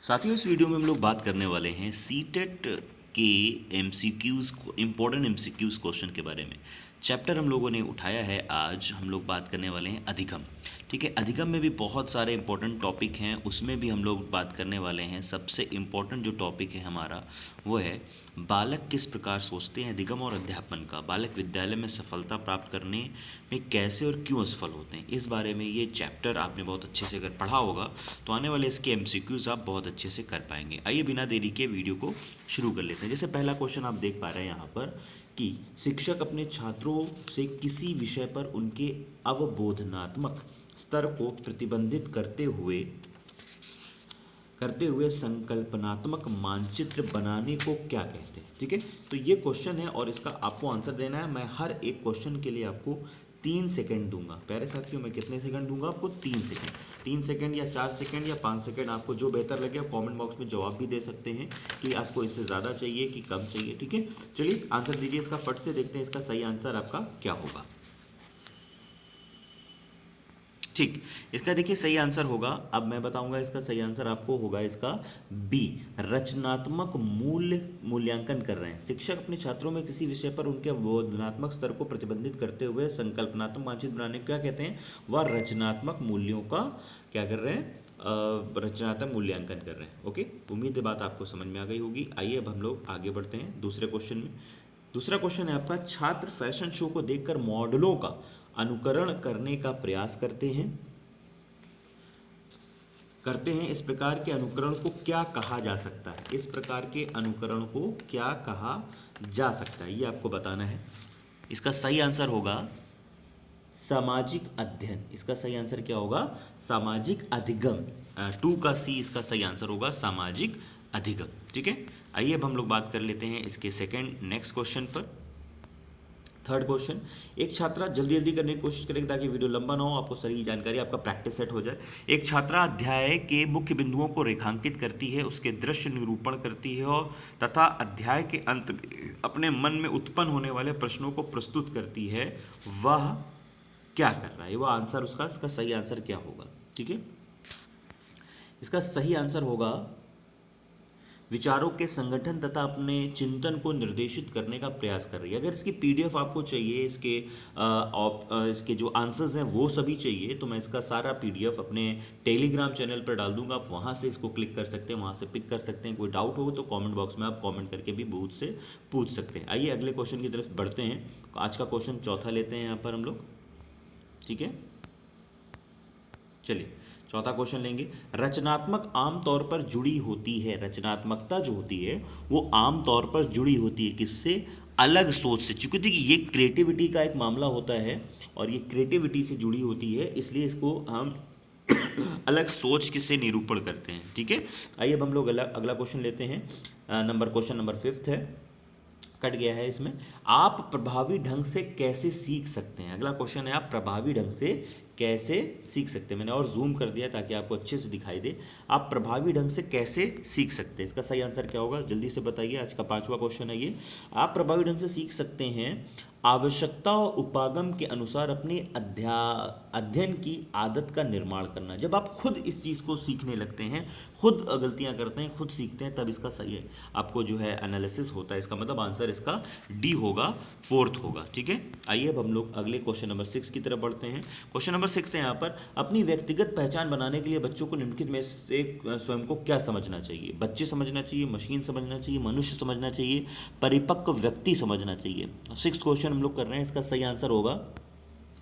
साथियों, इस वीडियो में हम लोग बात करने वाले हैं सीटेट के एमसीक्यूज़ इम्पोर्टेंट एमसीक्यूज़ क्वेश्चन के बारे में। चैप्टर हम लोगों ने उठाया है। आज हम लोग बात करने वाले हैं अधिगम। ठीक है, अधिगम में भी बहुत सारे इंपॉर्टेंट टॉपिक हैं, उसमें भी हम लोग बात करने वाले हैं। सबसे इम्पोर्टेंट जो टॉपिक है हमारा वो है बालक किस प्रकार सोचते हैं। अधिगम और अध्यापन का बालक विद्यालय में सफलता प्राप्त करने में कैसे और क्यों असफल होते हैं, इस बारे में ये चैप्टर आपने बहुत अच्छे से अगर पढ़ा होगा तो आने वाले इसके एमसीक्यूज़ आप बहुत अच्छे से कर पाएंगे। आइए बिना देरी के वीडियो को शुरू कर लेते हैं। जैसे पहला क्वेश्चन आप देख पा रहे हैं यहाँ पर कि शिक्षक अपने छात्रों से किसी विषय पर उनके अवबोधनात्मक स्तर को प्रतिबंधित करते हुए संकल्पनात्मक मानचित्र बनाने को क्या कहते हैं। ठीक है, तो ये क्वेश्चन है और इसका आपको आंसर देना है। मैं हर एक क्वेश्चन के लिए आपको 3 सेकंड दूंगा। प्यारे साथियों, मैं कितने सेकंड दूंगा आपको? 3 सेकंड। 3 सेकंड या 4 सेकंड या 5 सेकंड, आपको जो बेहतर लगे आप कमेंट बॉक्स में जवाब भी दे सकते हैं कि आपको इससे ज़्यादा चाहिए कि कम चाहिए। ठीक है, चलिए आंसर दीजिए इसका। फट से देखते हैं इसका सही आंसर आपका क्या होगा। ठीक, इसका देखिए सही आंसर होगा, अब मैं बताऊंगा इसका सही आंसर आपको होगा इसका बी, रचनात्मक मूल्यांकन कर रहे हैं। शिक्षक अपने छात्रों में किसी विषय पर उनके अवबोधनात्मक स्तर को प्रतिबंधित करते हुए संकल्पनात्मक मानचित्र बनाने को क्या कहते हैं? वह रचनात्मक मूल्यों का क्या कर रहे हैं? रचनात्मक मूल्यांकन कर रहे हैं। ओके, उम्मीद है बात आपको समझ में आ गई होगी। आइए अब हम लोग आगे बढ़ते हैं दूसरे क्वेश्चन में। दूसरा क्वेश्चन है आपका, छात्र फैशन शो को देखकर मॉडलों का अनुकरण करने का प्रयास करते हैं। इस प्रकार के अनुकरण को क्या कहा जा सकता है? इस प्रकार के अनुकरण को क्या कहा जा सकता है, ये आपको बताना है। इसका सही आंसर होगा सामाजिक अध्ययन। इसका सही आंसर क्या होगा? सामाजिक अधिगम। 2 का सी इसका सही आंसर होगा सामाजिक अधिगम। ठीक है, आइए अब हम लोग बात कर लेते हैं इसके सेकंड नेक्स्ट क्वेश्चन पर। थर्ड क्वेश्चन, एक छात्रा जल्दी जल्दी करने की कोशिश करेंगे ताकि वीडियो लंबा ना हो, आपको सारी जानकारी आपका प्रैक्टिस सेट हो जाए। एक छात्रा अध्याय के मुख्य बिंदुओं को रेखांकित करती है, उसके दृश्य निरूपण करती है और तथा अध्याय के अंत में अपने मन में उत्पन्न होने वाले प्रश्नों को प्रस्तुत करती है। वह क्या कर रहा है? वह आंसर उसका, इसका सही आंसर क्या होगा? ठीक है, इसका सही आंसर होगा विचारों के संगठन तथा अपने चिंतन को निर्देशित करने का प्रयास कर रही है। अगर इसकी पीडीएफ आपको चाहिए, इसके जो आंसर्स हैं वो सभी चाहिए, तो मैं इसका सारा पीडीएफ अपने टेलीग्राम चैनल पर डाल दूंगा। आप वहाँ से इसको क्लिक कर सकते हैं, वहाँ से पिक कर सकते हैं। कोई डाउट हो तो कमेंट बॉक्स में आप कमेंट करके भी मुझसे पूछ सकते हैं। आइए अगले क्वेश्चन की तरफ बढ़ते हैं। आज का क्वेश्चन चौथा लेते हैं यहाँ पर हम लोग। ठीक है, चलिए चौथा क्वेश्चन लेंगे। रचनात्मक आमतौर पर जुड़ी होती है, रचनात्मकता जो होती है वो आमतौर पर जुड़ी होती है किससे? अलग सोच से। चूंकि देखिए ये क्रिएटिविटी का एक मामला होता है और ये क्रिएटिविटी से जुड़ी होती है, इसलिए इसको हम अलग सोच किससे निरूपण करते हैं। ठीक है, आइए अब हम लोग अगला क्वेश्चन लेते हैं। क्वेश्चन नंबर 5 है, कट गया है इसमें। आप प्रभावी ढंग से कैसे सीख सकते हैं? अगला क्वेश्चन है, आप प्रभावी ढंग से कैसे सीख सकते हैं। मैंने और जूम कर दिया ताकि आपको अच्छे से दिखाई दे। आप प्रभावी ढंग से कैसे सीख सकते हैं, इसका सही आंसर क्या होगा? जल्दी से बताइए। आज का 5वां क्वेश्चन है ये। आप प्रभावी ढंग से सीख सकते हैं आवश्यकता और उपागम के अनुसार अपने अध्ययन की आदत का निर्माण करना। जब आप खुद इस चीज़ को सीखने लगते हैं, खुद गलतियां करते हैं, खुद सीखते हैं, तब इसका सही है आपको जो है एनालिसिस होता है। इसका मतलब आंसर इसका डी होगा, 4th होगा। ठीक है, आइए अब हम लोग अगले क्वेश्चन नंबर 6 की तरफ बढ़ते हैं। क्वेश्चन नंबर 6 है यहाँ पर, अपनी व्यक्तिगत पहचान बनाने के लिए बच्चों को निम्नलिखित में से स्वयं को क्या समझना चाहिए? बच्चे समझना चाहिए, मशीन समझना चाहिए, मनुष्य समझना चाहिए, परिपक्व व्यक्ति समझना चाहिए। 6th क्वेश्चन हम लोग कर रहे हैं, इसका सही आंसर होगा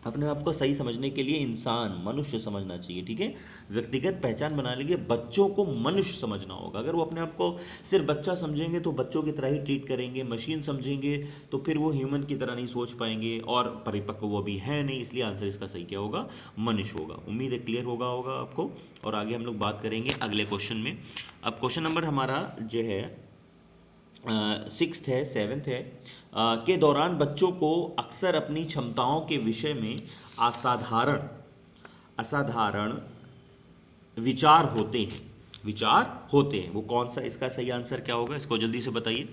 अपने आप को सही समझने के लिए इंसान, मनुष्य समझना चाहिए। ठीक है, व्यक्तिगत पहचान बनाने के लिए बच्चों को मनुष्य समझना होगा। अगर वो अपने आप को सिर्फ बच्चा समझेंगे तो बच्चों की तरह ही ट्रीट करेंगे, मशीन समझेंगे तो फिर वो ह्यूमन की तरह नहीं सोच पाएंगे और परिपक्व वो भी है नहीं, इसलिए आंसर इसका सही क्या होगा? मनुष्य होगा। उम्मीद है क्लियर होगा आपको। और आगे हम लोग बात करेंगे अगले क्वेश्चन में। अब क्वेश्चन नंबर हमारा जो है 6th है, 7th है, के दौरान बच्चों को अक्सर अपनी क्षमताओं के विषय में असाधारण विचार होते हैं। वो कौन सा? इसका सही आंसर क्या होगा? इसको जल्दी से बताइए।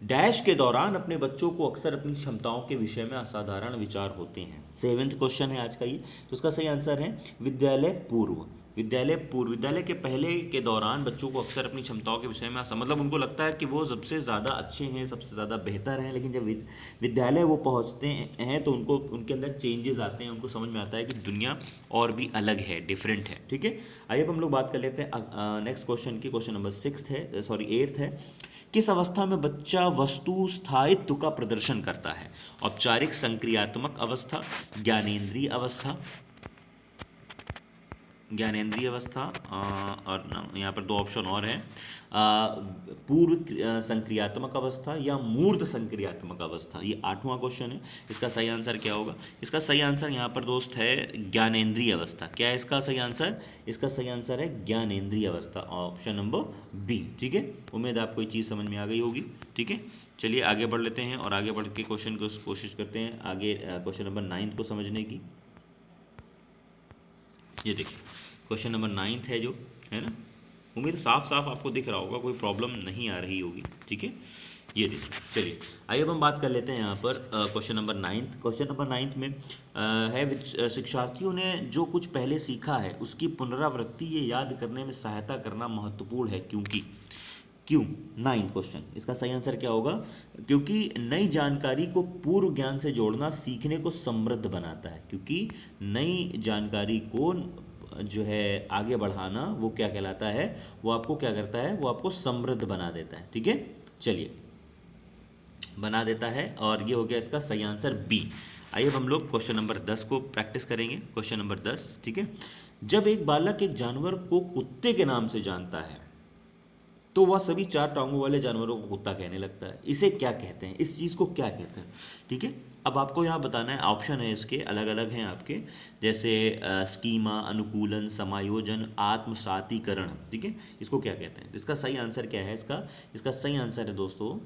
डैश के दौरान अपने बच्चों को अक्सर अपनी क्षमताओं के विषय में असाधारण विचार होते हैं। 7th क्वेश्चन है आज का ये, तो उसका सही आंसर है विद्यालय पूर्व। पूर्व विद्यालय के पहले के दौरान बच्चों को अक्सर अपनी क्षमताओं के विषय में मतलब उनको लगता है कि वो सबसे ज़्यादा अच्छे हैं, सबसे ज़्यादा बेहतर हैं, लेकिन जब विद्यालय वो पहुंचते हैं तो उनको उनके अंदर चेंजेस आते हैं, उनको समझ में आता है कि दुनिया और भी अलग है, डिफरेंट है। ठीक है, आइए अब हम लोग बात कर लेते हैं नेक्स्ट क्वेश्चन की। क्वेश्चन नंबर 8th है, किस अवस्था में बच्चा वस्तु स्थायित्व का प्रदर्शन करता है? औपचारिक संक्रियात्मक अवस्था, ज्ञानेंद्रिय अवस्था, और यहाँ पर 2 ऑप्शन और हैं, पूर्व संक्रियात्मक अवस्था या मूर्त संक्रियात्मक अवस्था। ये 8वां क्वेश्चन है। इसका सही आंसर क्या होगा? इसका सही आंसर यहाँ पर दोस्त है ज्ञानेंद्रिय अवस्था। क्या है इसका सही आंसर? इसका सही आंसर है ज्ञानेंद्रिय अवस्था, ऑप्शन नंबर बी। ठीक है, उम्मीद आपको ये चीज़ समझ में आ गई होगी। ठीक है, चलिए आगे बढ़ लेते हैं और आगे बढ़ के क्वेश्चन को कोशिश करते हैं आगे क्वेश्चन नंबर 9 को समझने की। ये देखिए क्वेश्चन नंबर 9 है जो है ना, उम्मीद साफ साफ आपको दिख रहा होगा, कोई प्रॉब्लम नहीं आ रही होगी। ठीक है, ये देखिए, चलिए आइए अब हम बात कर लेते हैं यहाँ पर क्वेश्चन नंबर 9। क्वेश्चन नंबर 9 में शिक्षार्थियों ने जो कुछ पहले सीखा है उसकी पुनरावृत्ति ये याद करने में सहायता करना महत्वपूर्ण है, क्योंकि क्यों? 9 क्वेश्चन, इसका सही आंसर क्या होगा? क्योंकि नई जानकारी को पूर्व ज्ञान से जोड़ना सीखने को समृद्ध बनाता है। क्योंकि नई जानकारी को जो है आगे बढ़ाना, वो क्या कहलाता है? वो आपको क्या करता है? वो आपको समृद्ध बना देता है। ठीक है, चलिए बना देता है, और ये हो गया इसका सही आंसर बी। आइए अब हम लोग क्वेश्चन नंबर 10 को प्रैक्टिस करेंगे। क्वेश्चन नंबर 10, ठीक है, जब एक बालक एक जानवर को कुत्ते के नाम से जानता है तो वह सभी 4 टांगों वाले जानवरों को कुत्ता कहने लगता है। इसे क्या कहते हैं? इस चीज़ को क्या कहते हैं? ठीक है, अब आपको यहाँ बताना है, ऑप्शन है इसके अलग अलग हैं आपके, जैसे स्कीमा, अनुकूलन, समायोजन, आत्मसातीकरण। ठीक है, इसको क्या कहते हैं? इसका सही आंसर क्या है? इसका सही आंसर है दोस्तों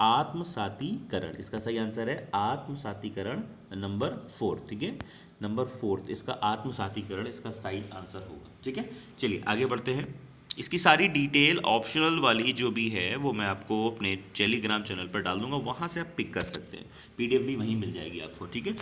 आत्मसातीकरण। इसका सही आंसर है आत्मसातीकरण, नंबर 4। ठीक है, नंबर 4 इसका आत्मसातीकरण इसका सही आंसर होगा। ठीक है, चलिए आगे बढ़ते हैं। इसकी सारी डिटेल ऑप्शनल वाली जो भी है वो मैं आपको अपने टेलीग्राम चैनल पर डाल दूंगा, वहाँ से आप पिक कर सकते हैं, पीडीएफ भी वहीं मिल जाएगी आपको। ठीक है,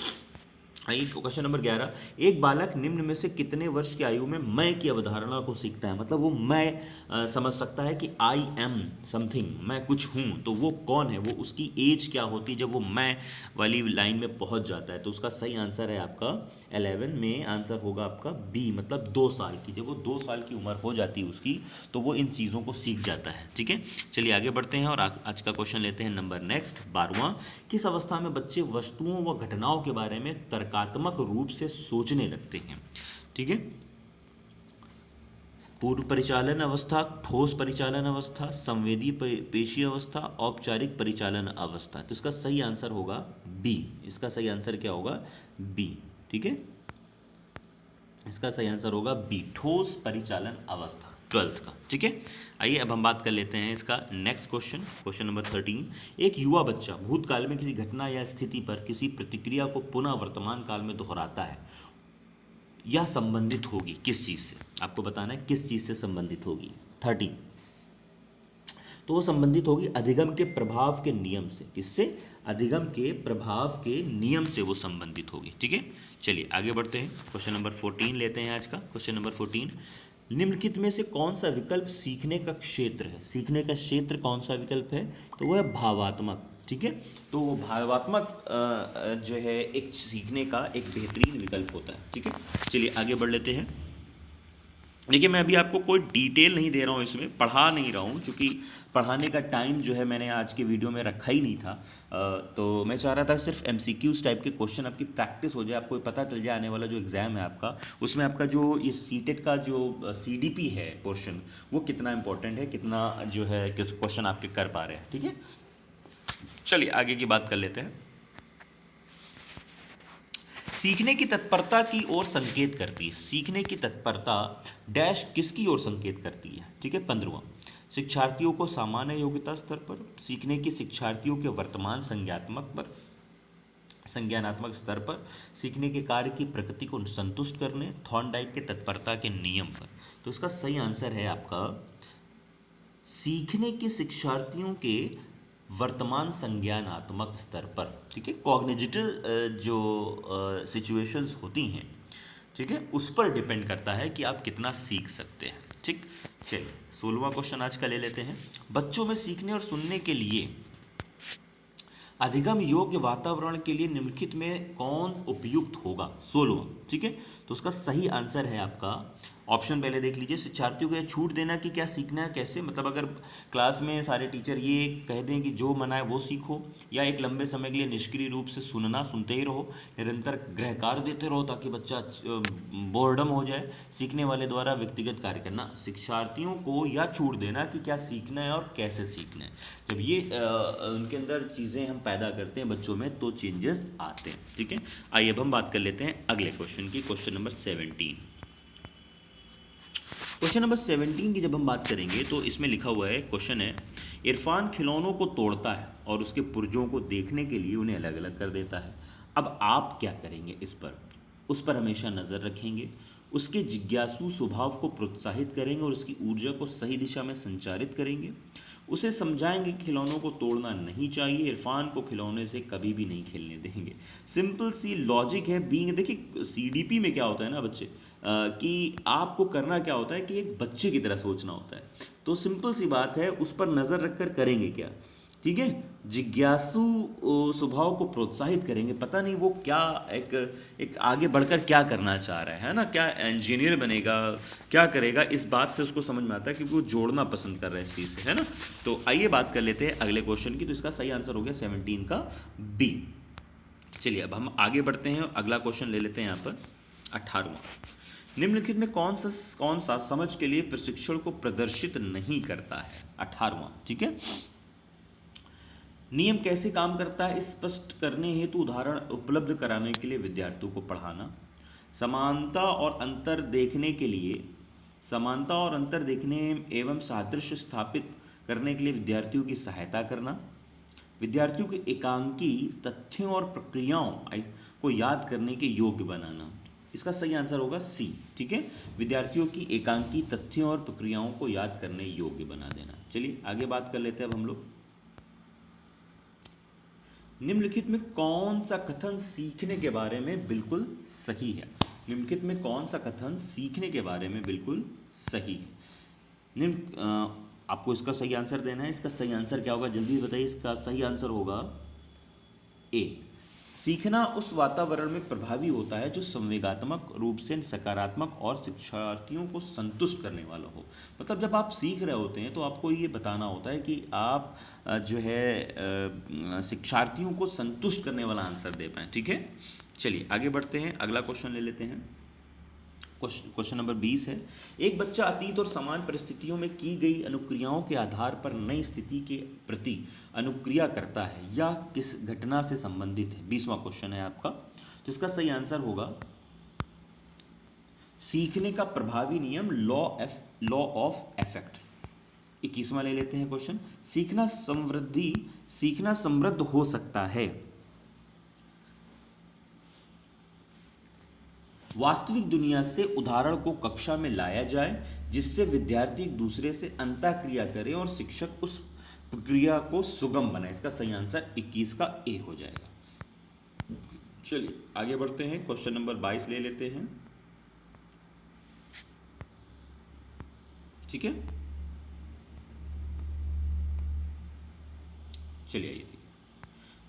आइए क्वेश्चन नंबर 11, एक बालक निम्न में से कितने वर्ष की आयु में मैं की अवधारणा को सीखता है? मतलब वो मैं समझ सकता है कि आई एम समथिंग, मैं कुछ हूँ, तो वो कौन है? वो उसकी एज क्या होती है जब वो मैं वाली लाइन में पहुँच जाता है? तो उसका सही आंसर है आपका 11 में आंसर होगा आपका बी, मतलब 2 साल की। जब वो 2 साल की उम्र हो जाती है उसकी, तो वो इन चीज़ों को सीख जाता है। ठीक है, चलिए आगे बढ़ते हैं और आज का क्वेश्चन लेते हैं नंबर नेक्स्ट 12वां, किस अवस्था में बच्चे वस्तुओं व घटनाओं के बारे में तर्कात्मक रूप से सोचने लगते हैं? ठीक है, पूर्व परिचालन अवस्था, ठोस परिचालन अवस्था, संवेदी पेशी अवस्था, औपचारिक परिचालन अवस्था। तो इसका सही आंसर होगा बी। इसका सही आंसर क्या होगा? बी। ठीक है, इसका सही आंसर होगा बी, ठोस परिचालन अवस्था, 12th का। ठीक है, आइए अब हम बात कर लेते हैं इसका नेक्स्ट क्वेश्चन। क्वेश्चन नंबर 13, एक युवा बच्चा भूतकाल में किसी घटना या स्थिति पर किसी प्रतिक्रिया को पुनः वर्तमान काल में दोहराता है, यह संबंधित होगी किस चीज़ से? आपको बताना है किस चीज़ से संबंधित होगी। 13, तो वो संबंधित होगी अधिगम के प्रभाव के नियम से। किससे? अधिगम के प्रभाव के नियम से वो संबंधित होगी। ठीक है, चलिए आगे बढ़ते हैं। क्वेश्चन नंबर 14 लेते हैं आज का। क्वेश्चन नंबर 14, निम्नलिखित में से कौन सा विकल्प सीखने का क्षेत्र है? सीखने का क्षेत्र कौन सा विकल्प है? तो वो है भावात्मक। ठीक है, तो वो भावात्मक जो है एक सीखने का एक बेहतरीन विकल्प होता है। ठीक है, चलिए आगे बढ़ लेते हैं। देखिए मैं अभी आपको कोई डिटेल नहीं दे रहा हूँ, इसमें पढ़ा नहीं रहा हूँ, क्योंकि पढ़ाने का टाइम जो है मैंने आज के वीडियो में रखा ही नहीं था। तो मैं चाह रहा था सिर्फ एमसीक्यूज टाइप के क्वेश्चन आपकी प्रैक्टिस हो जाए, आपको पता चल जाए आने वाला जो एग्ज़ाम है आपका, उसमें आपका जो ये सीटेट का जो सीडीपी है पोर्शन, वो कितना इंपॉर्टेंट है, कितना जो है क्वेश्चन आपके कर पा रहे हैं। ठीक है, चलिए आगे की बात कर लेते हैं। सीखने की तत्परता की ओर संकेत करती है। सीखने की तत्परता डैश किसकी ओर संकेत करती है? ठीक है, 15वां, शिक्षार्थियों को सामान्य योग्यता स्तर पर, सीखने की शिक्षार्थियों के वर्तमान संज्ञानात्मक स्तर पर, सीखने के कार्य की प्रकृति को संतुष्ट करने, थॉर्नडाइक के तत्परता के नियम पर। तो इसका सही आंसर है आपका सीखने के शिक्षार्थियों के वर्तमान संज्ञानात्मक स्तर पर। ठीक है, कॉग्निटिव जो सिचुएशंस होती हैं ठीक है, उस पर डिपेंड करता है कि आप कितना सीख सकते हैं। ठीक, चलिए 16वां क्वेश्चन आज का ले लेते हैं। बच्चों में सीखने और सुनने के लिए अधिगम योग्य वातावरण के लिए निम्नलिखित में कौन उपयुक्त होगा? 16वां। ठीक है, तो उसका सही आंसर है आपका ऑप्शन पहले देख लीजिए। शिक्षार्थियों को यह छूट देना कि क्या सीखना है कैसे, मतलब अगर क्लास में सारे टीचर ये कह दें कि जो मना है वो सीखो, या एक लंबे समय के लिए निष्क्रिय रूप से सुनना, सुनते ही रहो, निरंतर गृह कार्य देते रहो ताकि बच्चा बोर्डम हो जाए। सीखने वाले द्वारा व्यक्तिगत कार्य करना, शिक्षार्थियों को यह छूट देना कि क्या सीखना है और कैसे सीखना है। जब ये उनके अंदर चीज़ें हम पैदा करते हैं बच्चों में तो चेंजेस आते हैं। ठीक है, आइए अब हम बात कर लेते हैं अगले क्वेश्चन की, क्वेश्चन नंबर 17। क्वेश्चन नंबर 17 की जब हम बात करेंगे तो इसमें लिखा हुआ है, क्वेश्चन है, इरफान खिलौनों को तोड़ता है और उसके पुर्जों को देखने के लिए उन्हें अलग अलग कर देता है। अब आप क्या करेंगे इस पर? उस पर हमेशा नज़र रखेंगे, उसके जिज्ञासु स्वभाव को प्रोत्साहित करेंगे और उसकी ऊर्जा को सही दिशा में संचारित करेंगे। उसे समझाएंगे कि खिलौनों को तोड़ना नहीं चाहिए, इरफान को खिलौने से कभी भी नहीं खेलने देंगे। सिंपल सी लॉजिक है बीइंग। देखिए सीडीपी में क्या होता है ना बच्चे, कि आपको करना क्या होता है कि एक बच्चे की तरह सोचना होता है। तो सिंपल सी बात है, उस पर नज़र रखकर करेंगे क्या? ठीक है, जिज्ञासु स्वभाव को प्रोत्साहित करेंगे। पता नहीं वो क्या एक आगे बढ़कर क्या करना चाह रहा है ना, क्या इंजीनियर बनेगा, क्या करेगा, इस बात से उसको समझ में आता है क्योंकि वो जोड़ना पसंद कर रहा है इस चीज़ से, है ना। तो आइए बात कर लेते हैं अगले क्वेश्चन की। तो इसका सही आंसर हो गया 17 का बी। चलिए अब हम आगे बढ़ते हैं, अगला क्वेश्चन ले लेते हैं यहाँ पर 18वां। निम्नलिखित में कौन सा समझ के लिए प्रशिक्षण को प्रदर्शित नहीं करता है? 18वां। ठीक है, नियम कैसे काम करता है स्पष्ट करने हेतु उदाहरण उपलब्ध कराने के लिए विद्यार्थियों को पढ़ाना। समानता और अंतर देखने एवं सादृश्य स्थापित करने के लिए विद्यार्थियों की सहायता करना। विद्यार्थियों के एकांकी तथ्यों और प्रक्रियाओं को याद करने के योग्य बनाना। इसका सही आंसर होगा सी। ठीक है, विद्यार्थियों की एकांकी तथ्यों और प्रक्रियाओं को याद करने योग्य बना देना। चलिए आगे बात कर लेते हैं अब हम लोग। निम्नलिखित में कौन सा कथन सीखने के बारे में बिल्कुल सही है? निम्नलिखित में कौन सा कथन सीखने के बारे में बिल्कुल सही है? आपको इसका सही आंसर देना है। इसका सही आंसर क्या होगा जल्दी बताइए। इसका सही आंसर होगा ए। सीखना उस वातावरण में प्रभावी होता है जो संवेगात्मक रूप से सकारात्मक और शिक्षार्थियों को संतुष्ट करने वाला हो। मतलब जब आप सीख रहे होते हैं तो आपको ये बताना होता है कि आप जो है शिक्षार्थियों को संतुष्ट करने वाला आंसर दे पाएँ। ठीक है, चलिए आगे बढ़ते हैं, अगला क्वेश्चन ले लेते हैं। क्वेश्चन नंबर 20 है, एक बच्चा अतीत और समान परिस्थितियों में की गई अनुक्रियाओं के आधार पर नई स्थिति के प्रति अनुक्रिया करता है या किस घटना से संबंधित है? 20वां क्वेश्चन है आपका। तो इसका सही आंसर होगा सीखने का प्रभावी नियम, लॉ ऑफ इफेक्ट। 21वां ले लेते हैं क्वेश्चन, सीखना समृद्ध हो सकता है। वास्तविक दुनिया से उदाहरण को कक्षा में लाया जाए जिससे विद्यार्थी एक दूसरे से अंतःक्रिया करें और शिक्षक उस प्रक्रिया को सुगम बनाए। इसका सही आंसर 21 का ए हो जाएगा। चलिए आगे बढ़ते हैं, क्वेश्चन नंबर 22 ले लेते हैं। ठीक है, चलिए आइए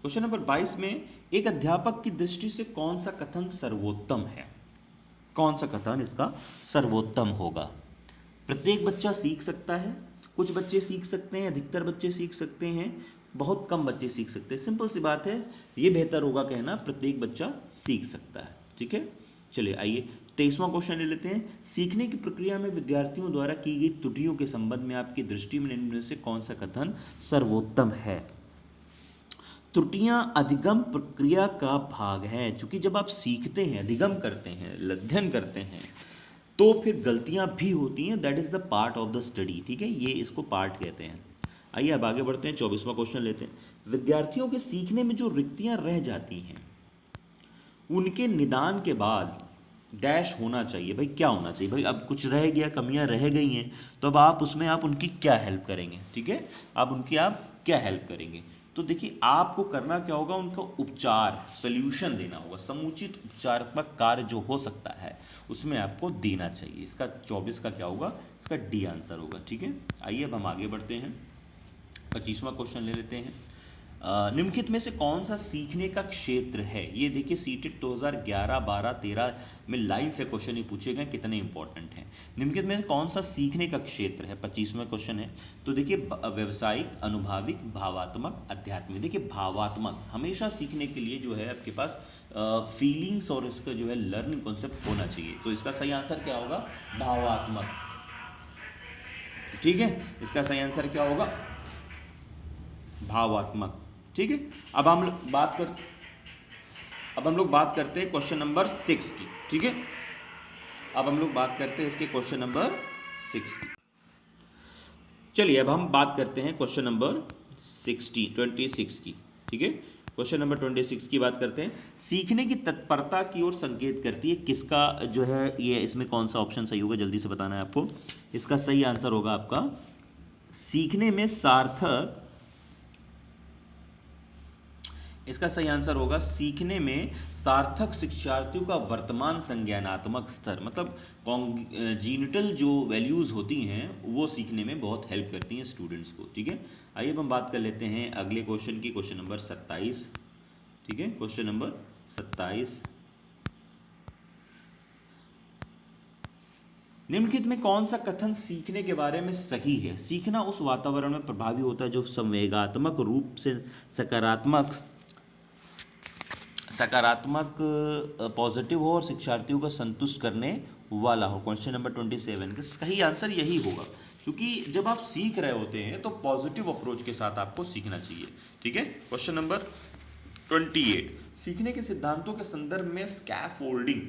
क्वेश्चन नंबर 22 में, एक अध्यापक की दृष्टि से कौन सा कथन सर्वोत्तम है? कौन सा कथन इसका सर्वोत्तम होगा? प्रत्येक बच्चा सीख सकता है, कुछ बच्चे सीख सकते हैं, अधिकतर बच्चे सीख सकते हैं, बहुत कम बच्चे सीख सकते हैं। सिंपल सी बात है, ये बेहतर होगा कहना प्रत्येक बच्चा सीख सकता है। ठीक है, चलिए आइए 23वां क्वेश्चन ले लेते हैं। सीखने की प्रक्रिया में विद्यार्थियों द्वारा की गई त्रुटियों के संबंध में आपकी दृष्टि में निम्न में से कौन सा कथन सर्वोत्तम है? त्रुटियां अधिगम प्रक्रिया का भाग हैं। चूंकि जब आप सीखते हैं, अधिगम करते हैं, अध्ययन करते हैं, तो फिर गलतियां भी होती हैं। That is the part of the study. ठीक है, ये इसको पार्ट कहते हैं। आइए अब आगे बढ़ते हैं, 24वां क्वेश्चन लेते हैं। विद्यार्थियों के सीखने में जो रिक्तियां रह जाती हैं उनके निदान के बाद डैश होना चाहिए। भाई क्या होना चाहिए? भाई अब कुछ रह गया, कमियां रह गई हैं, तो अब आप उसमें आप उनकी क्या हेल्प करेंगे? ठीक है, आप क्या हेल्प करेंगे? तो देखिए आपको करना क्या होगा, उनका उपचार सल्यूशन देना होगा, समुचित उपचारात्मक कार्य जो हो सकता है उसमें आपको देना चाहिए। इसका 24 का क्या होगा, इसका डी आंसर होगा। ठीक है, आइए अब हम आगे बढ़ते हैं, 25वां क्वेश्चन ले लेते हैं। निम्नलिखित में से कौन सा सीखने का क्षेत्र है? ये देखिए सीटेट 2011, 12, 13 में लाइन से क्वेश्चन ही पूछे गए, कितने इंपॉर्टेंट हैं। निम्नलिखित में से कौन सा सीखने का क्षेत्र है, 25वां क्वेश्चन है। तो देखिए व्यवसायिक, अनुभविक, भावात्मक, आध्यात्मिक। देखिए भावात्मक, हमेशा सीखने के लिए जो है आपके पास फीलिंग्स और उसका जो है लर्निंग कॉन्सेप्ट होना चाहिए। तो इसका सही आंसर क्या होगा, भावात्मक। ठीक है, इसका सही आंसर क्या होगा, भावात्मक। ठीक है, अब हम लोग बात करते हैं क्वेश्चन नंबर 6 की। ठीक है, अब हम लोग बात करते हैं इसके क्वेश्चन नंबर 6 की। चलिए अब हम बात करते हैं क्वेश्चन नंबर 26 की। ठीक है, क्वेश्चन नंबर 26 की बात करते हैं। सीखने की तत्परता की ओर संकेत करती है, किसका जो है ये, इसमें कौन सा ऑप्शन सही होगा, जल्दी से बताना है आपको। इसका सही आंसर होगा आपका सीखने में सार्थक, इसका सही आंसर होगा सीखने में सार्थक शिक्षार्थियों का वर्तमान संज्ञानात्मक स्तर, मतलब कॉन्जीनिटल जो वैल्यूज़ होती हैं वो सीखने में बहुत हेल्प करती हैं स्टूडेंट्स को। ठीक है, आइए अब हम बात कर लेते हैं अगले क्वेश्चन की, क्वेश्चन नंबर 27। ठीक है, क्वेश्चन नंबर 27। निम्नलिखित में कौन सा कथन सीखने के बारे में सही है? सीखना उस वातावरण में प्रभावी होता है जो संवेगात्मक रूप से सकारात्मक पॉजिटिव हो और शिक्षार्थियों को संतुष्ट करने वाला हो। क्वेश्चन नंबर 27 का सही आंसर यही होगा, क्योंकि जब आप सीख रहे होते हैं तो पॉजिटिव अप्रोच के साथ आपको सीखना चाहिए। ठीक है, क्वेश्चन नंबर 28, सीखने के सिद्धांतों के संदर्भ में स्कैफोल्डिंग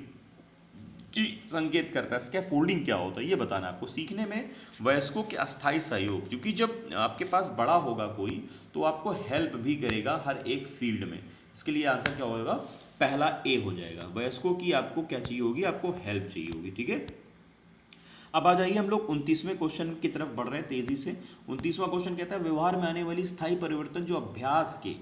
की संकेत करता है। स्कैफोल्डिंग क्या होता है ये बताना आपको। सीखने में वयस्कों के अस्थायी सहयोग, क्योंकि जब आपके पास बड़ा होगा कोई तो आपको हेल्प भी करेगा हर एक फील्ड में। इसके लिए आंसर क्या होगा, पहला ए हो जाएगा। वयस्कों की आपको क्या चाहिए होगी, आपको हेल्प चाहिए होगी। ठीक है, अब आ जाइए हम लोग 29वें क्वेश्चन की तरफ बढ़ रहे हैं तेजी से। 29वां क्वेश्चन कहता है व्यवहार में आने वाली स्थायी परिवर्तन जो अभ्यास के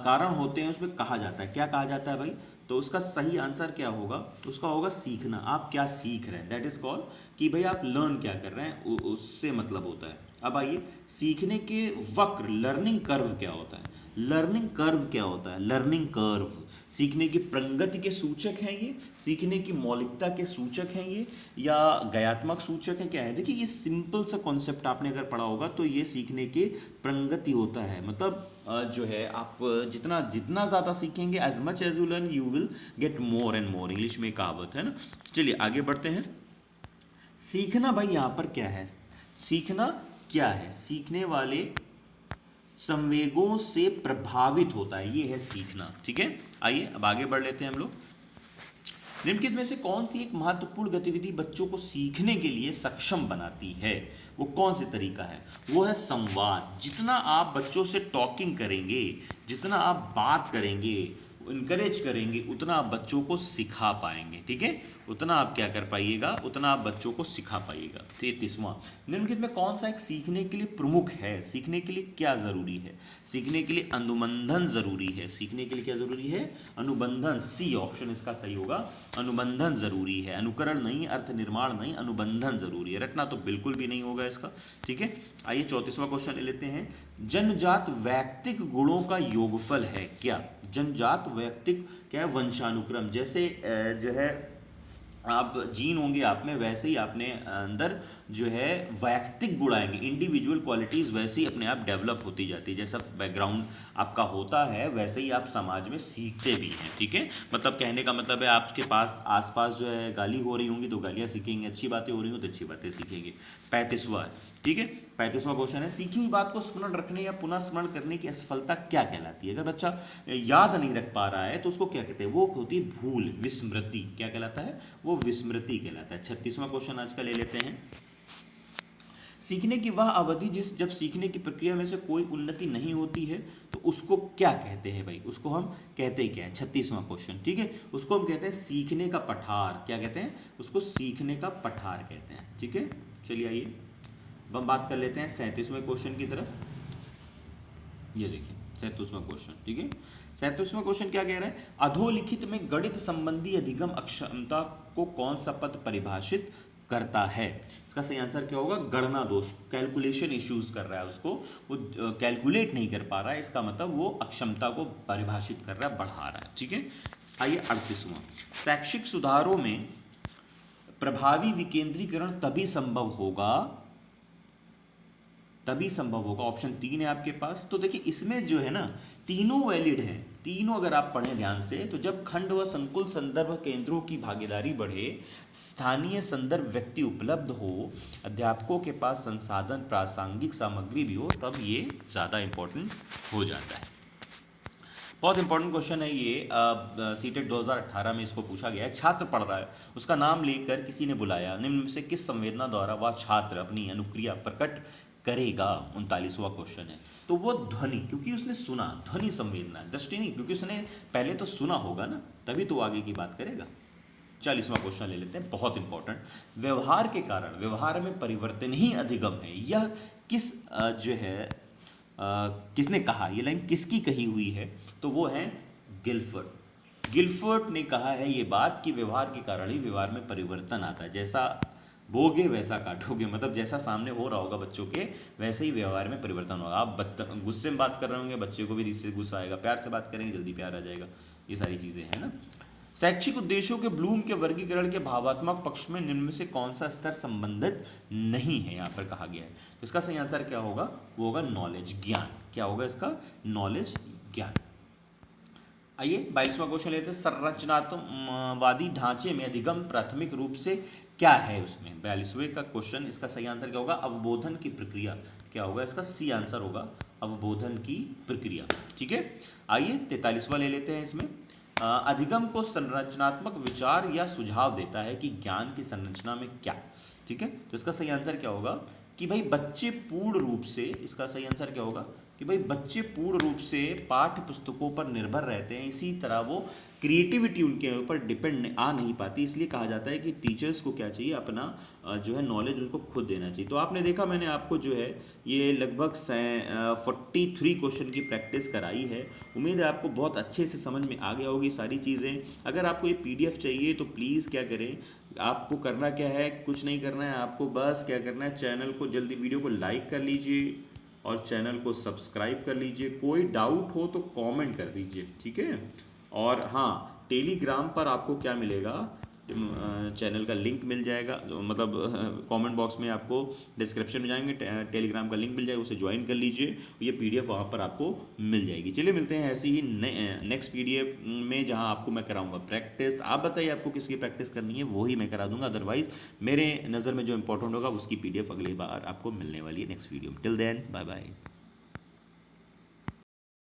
कारण होते हैं उसमें कहा जाता है, क्या कहा जाता है भाई? तो उसका सही आंसर क्या होगा, उसका होगा सीखना। आप क्या सीख रहे हैं, दैट इज कॉल्ड कि भाई आप लर्न क्या कर रहे हैं, उससे मतलब होता है। अब आइए, सीखने के वक्र, लर्निंग कर्व क्या होता है? लर्निंग कर्व क्या होता है? लर्निंग कर्व सीखने की प्रगति के सूचक हैं ये, सीखने की मौलिकता के सूचक हैं ये, या गयात्मक सूचक है, क्या है? देखिए ये सिंपल सा कॉन्सेप्ट आपने अगर पढ़ा होगा तो ये सीखने के प्रगति होता है। मतलब जो है आप जितना जितना ज़्यादा सीखेंगे, as much as you learn you will get more and more, English में कहावत है ना। चलिए आगे बढ़ते हैं। सीखना भाई यहाँ पर क्या है, सीखना क्या है? सीखने वाले संवेगों से प्रभावित होता है, ये है सीखना। ठीक है, आइए अब आगे बढ़ लेते हैं हम लोग। निम्नलिखित में से कौन सी एक महत्वपूर्ण गतिविधि बच्चों को सीखने के लिए सक्षम बनाती है? वो कौन सी तरीका है? वो है संवाद। जितना आप बच्चों से टॉकिंग करेंगे, जितना आप बात करेंगे, इनकरेज करेंगे, उतना आप बच्चों को सिखा पाएंगे। ठीक है, उतना आप क्या कर पाइएगा, उतना आप बच्चों को सिखा पाइएगा। 33वां, निम्नलिखित में कौन सा एक सीखने के लिए प्रमुख है? सीखने के लिए क्या जरूरी है? सीखने के लिए अनुबंधन जरूरी है। सीखने के लिए क्या जरूरी है? अनुबंधन। सी ऑप्शन इसका सही होगा, अनुबंधन जरूरी है। अनुकरण नहीं, अर्थ निर्माण नहीं, अनुबंधन जरूरी है। रटना तो बिल्कुल भी नहीं होगा इसका। ठीक है, आइए 34वां क्वेश्चन ले लेते हैं। जन्मजात वैयक्तिक गुणों का योगफल है क्या? जन्मजात वैयक्तिक क्या है? वंशानुक्रम। जैसे जो है आप जीन होंगे आप में, वैसे ही आपने अंदर जो है वैयक्तिक गुण आएंगे, इंडिविजुअल क्वालिटीज़ वैसे ही अपने आप डेवलप होती जाती है। जैसा बैकग्राउंड आपका होता है वैसे ही आप समाज में सीखते भी हैं। ठीक है, मतलब कहने का मतलब है आपके पास आसपास जो है गाली हो रही होंगी तो गालियाँ सीखेंगे, अच्छी बातें हो रही हों तो अच्छी बातें सीखेंगे। 35वां, ठीक है, 35वां क्वेश्चन है, सीखी हुई बात को स्मरण रखने या पुनः स्मरण करने की असफलता क्या कहलाती है? अगर बच्चा याद नहीं रख पा रहा है तो उसको क्या कहते हैं? वो होती है भूल, विस्मृति। क्या कहलाता है? वो विस्मृति कहलाता है। 36वां क्वेश्चन आज का ले लेते हैं। सीखने की वह अवधि जब सीखने की प्रक्रिया में से कोई उन्नति नहीं होती है तो उसको क्या कहते हैं भाई? उसको हम कहते हैं क्या है? 36वां क्वेश्चन, ठीक है, उसको हम कहते हैं सीखने का पठार। क्या कहते हैं? उसको सीखने का पठार कहते हैं। ठीक है, चलिए आइए अब हम बात कर लेते हैं 37वें क्वेश्चन की तरफ। ये देखिए 37वां क्वेश्चन, ठीक है। 37वां क्वेश्चन क्या कह रहा है, अधोलिखित में गणित संबंधी अधिगम अक्षमता को कौन सा पद परिभाषित करता है? इसका सही आंसर क्या होगा, गणना दोष, कैलकुलेशन इश्यूज कर रहा है उसको, वो कैलकुलेट नहीं कर पा रहा है, इसका मतलब वो अक्षमता को परिभाषित कर रहा है, बढ़ा रहा है, ठीक है। आइए 38वां, शैक्षिक सुधारों में प्रभावी विकेंद्रीकरण तभी संभव होगा, ऑप्शन 3 है आपके पास। तो देखिए इसमें जो है ना, तीनों वैलिड हैं, तीनों अगर आप पढ़ें ध्यान से, तो जब खंड व संकुल संदर्भ केंद्रों की भागीदारी बढ़े, स्थानीय संदर्भ व्यक्ति उपलब्ध हो, अध्यापकों के पास संसाधन प्रासंगिक सामग्री भी हो, तब ये ज़्यादा इंपॉर्टेंट हो जाता है। बहुत इंपॉर्टेंट क्वेश्चन है ये, सीटेट 2018 में इसको पूछा गया है। छात्र पढ़ रहा है, उसका नाम लेकर किसी ने बुलाया, निम्न में से किस संवेदना द्वारा वह छात्र अपनी अनुक्रिया प्रकट करेगा? 39वां क्वेश्चन है। तो वो ध्वनि, क्योंकि उसने सुना, ध्वनि संवेदना, दृष्टि नहीं, क्योंकि उसने पहले तो सुना होगा ना, तभी तो आगे की बात करेगा। 40वां क्वेश्चन ले लेते हैं, बहुत इंपॉर्टेंट। व्यवहार के कारण व्यवहार में परिवर्तन ही अधिगम है, यह किस जो है किसने कहा, ये लाइन किसकी कही हुई है? तो वो है गिलफर्ड। गिलफर्ड ने कहा है ये बात कि व्यवहार के कारण ही व्यवहार में परिवर्तन आता है, जैसा बोगे वैसा काटोगे, मतलब जैसा सामने हो रहा होगा बच्चों के, वैसे ही व्यवहार में परिवर्तन होगा। आप गुस्से में बात कर रहे होंगे, बच्चे को भी इससे गुस्सा आएगा, प्यार से बात करेंगे जल्दी प्यार आ जाएगा, ये सारी चीज़ें हैं ना। शैक्षिक उद्देश्यों के ब्लूम के वर्गीकरण के भावात्मक पक्ष में निम्न में से कौन सा स्तर संबंधित नहीं है, यहाँ पर कहा गया है। तो इसका सही आंसर क्या होगा, वो होगा नॉलेज, ज्ञान। क्या होगा इसका, नॉलेज, ज्ञान। आइए 22वां क्वेश्चन लेते हैं, संरचनात्मकवादी ढांचे में अधिगम प्राथमिक रूप से क्या है उसमें? 42वें का क्वेश्चन, इसका सही आंसर क्या होगा, अवबोधन की प्रक्रिया। क्या होगा इसका सी आंसर होगा, अवबोधन की प्रक्रिया, ठीक है। आइए 43वां ले लेते हैं इसमें, अधिगम को संरचनात्मक विचार या सुझाव देता है कि ज्ञान की संरचना में क्या, ठीक है। तो इसका सही आंसर क्या होगा कि भाई बच्चे पूर्ण रूप से, इसका सही आंसर क्या होगा कि भाई बच्चे पूर्ण रूप से पाठ्य पुस्तकों पर निर्भर रहते हैं, इसी तरह वो क्रिएटिविटी उनके ऊपर डिपेंड आ नहीं पाती, इसलिए कहा जाता है कि टीचर्स को क्या चाहिए, अपना जो है नॉलेज उनको खुद देना चाहिए। तो आपने देखा मैंने आपको जो है ये लगभग 43 क्वेश्चन की प्रैक्टिस कराई है, उम्मीद है आपको बहुत अच्छे से समझ में आ गया होगी सारी चीज़ें। अगर आपको ये PDF चाहिए तो प्लीज़ क्या करें, आपको करना क्या है, कुछ नहीं करना है, आपको बस क्या करना है, चैनल को जल्दी, वीडियो को लाइक कर लीजिए और चैनल को सब्सक्राइब कर लीजिए। कोई डाउट हो तो कमेंट कर दीजिए, ठीक है। और हाँ, टेलीग्राम पर आपको क्या मिलेगा, चैनल का लिंक मिल जाएगा, मतलब कमेंट बॉक्स में आपको डिस्क्रिप्शन में जाएंगे, टेलीग्राम का लिंक मिल जाएगा, उसे ज्वाइन कर लीजिए, ये PDF वहाँ पर आपको मिल जाएगी। चलिए मिलते हैं ऐसी ही नेक्स्ट PDF में, जहाँ आपको मैं कराऊंगा प्रैक्टिस। आप बताइए आपको किसकी प्रैक्टिस करनी है, वो ही मैं करा दूंगा, अदरवाइज मेरे नज़र में जो इंपॉर्टेंट होगा उसकी PDF अगली बार आपको मिलने वाली है नेक्स्ट वीडियो में। Till then bye bye.